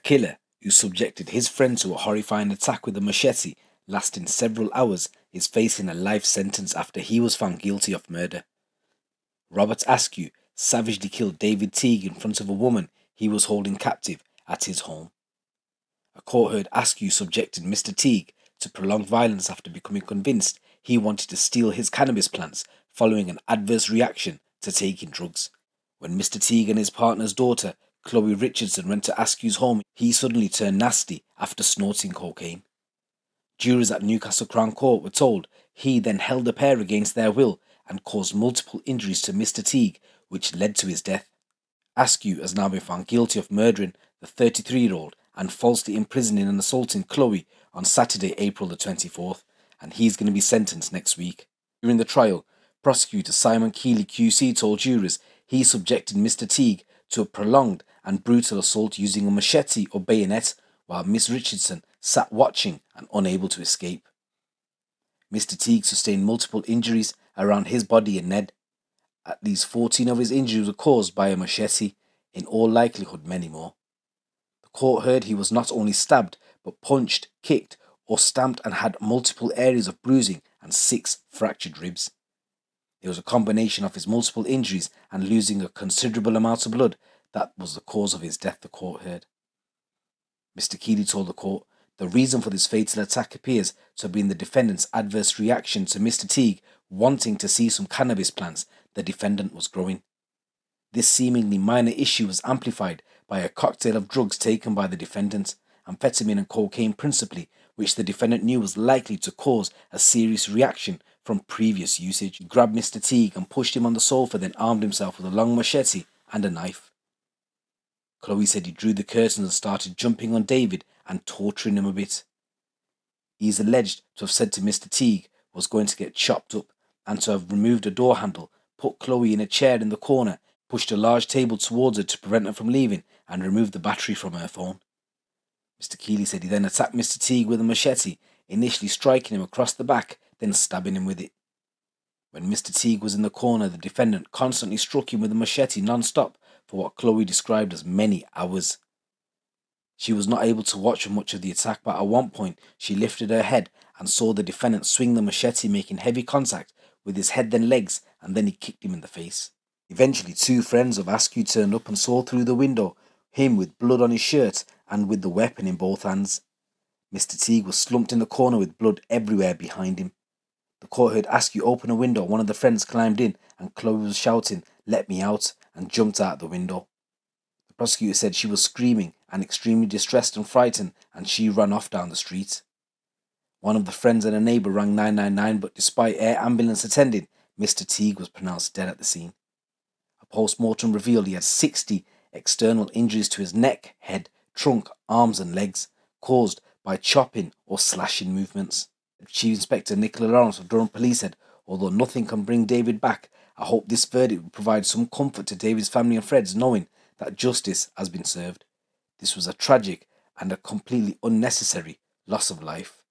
killer who subjected his friend to a horrifying attack with a machete lasting several hours is facing a life sentence after he was found guilty of murder. Robert Askew savagely killed David Teague in front of a woman he was holding captive at his home. A court heard Askew subjected Mr. Teague to prolonged violence after becoming convinced he wanted to steal his cannabis plants following an adverse reaction to taking drugs. When Mr. Teague and his partner's daughter, Chloe Richardson, went to Askew's home, he suddenly turned nasty after snorting cocaine. Jurors at Newcastle Crown Court were told he then held the pair against their will and caused multiple injuries to Mr. Teague, which led to his death. Askew has now been found guilty of murdering the 33-year-old and falsely imprisoning and assaulting Chloe on Saturday, April the 24th, and he's going to be sentenced next week. During the trial, prosecutor Simon Keeley QC told jurors he subjected Mr. Teague to a prolonged and brutal assault using a machete or bayonet while Miss Richardson sat watching and unable to escape. Mr. Teague sustained multiple injuries around his body and head. At least 14 of his injuries were caused by a machete, in all likelihood many more. The court heard he was not only stabbed but punched, kicked or stamped and had multiple areas of bruising and 6 fractured ribs. It was a combination of his multiple injuries and losing a considerable amount of blood that was the cause of his death, the court heard. Mr. Keeley told the court the reason for this fatal attack appears to have been the defendant's adverse reaction to Mr. Teague wanting to see some cannabis plants the defendant was growing. This seemingly minor issue was amplified by a cocktail of drugs taken by the defendant, amphetamine and cocaine principally, which the defendant knew was likely to cause a serious reaction from previous usage. He grabbed Mr. Teague and pushed him on the sofa, then armed himself with a long machete and a knife. Chloe said he drew the curtains and started jumping on David and torturing him a bit. He is alleged to have said to Mr. Teague was going to get chopped up and to have removed a door handle, put Chloe in a chair in the corner, pushed a large table towards her to prevent her from leaving, and removed the battery from her phone. Mr. Keeley said he then attacked Mr. Teague with a machete, initially striking him across the back, then stabbing him with it. When Mr. Teague was in the corner, the defendant constantly struck him with a machete non-stop for what Chloe described as many hours. She was not able to watch much of the attack, but at one point she lifted her head and saw the defendant swing the machete, making heavy contact with his head then legs, and then he kicked him in the face. Eventually 2 friends of Askew turned up and saw through the window him with blood on his shirt and with the weapon in both hands. Mr. Teague was slumped in the corner with blood everywhere behind him. The court heard Askew open a window. One of the friends climbed in and Chloe was shouting, "Let me out," and jumped out the window. The prosecutor said she was screaming and extremely distressed and frightened, and she ran off down the street. One of the friends and a neighbour rang 999, but despite air ambulance attending, Mr. Teague was pronounced dead at the scene. A post-mortem revealed he had 60 external injuries to his neck, head, trunk, arms and legs, caused by chopping or slashing movements. Chief Inspector Nicola Lawrence of Durham Police said, "Although nothing can bring David back, I hope this verdict will provide some comfort to David's family and friends, knowing that justice has been served. This was a tragic and a completely unnecessary loss of life."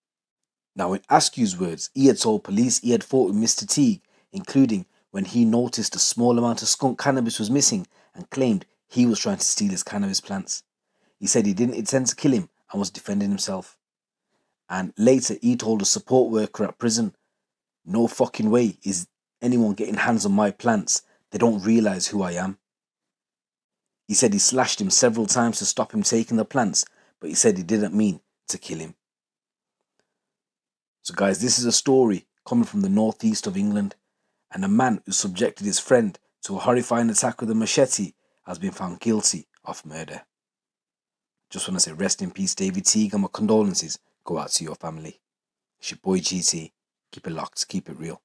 Now, in Askew's words, he had told police he had fought with Mr. Teague, including when he noticed a small amount of skunk cannabis was missing and claimed he was trying to steal his cannabis plants. He said he didn't intend to kill him and was defending himself. And later he told a support worker at prison, "No fucking way is anyone getting hands on my plants. They don't realise who I am." He said he slashed him several times to stop him taking the plants, but he said he didn't mean to kill him. So guys, this is a story coming from the northeast of England, and a man who subjected his friend to a horrifying attack with a machete has been found guilty of murder. Just want to say rest in peace, David Teague, and my condolences go out to your family. It's your boy GT. Keep it locked, keep it real.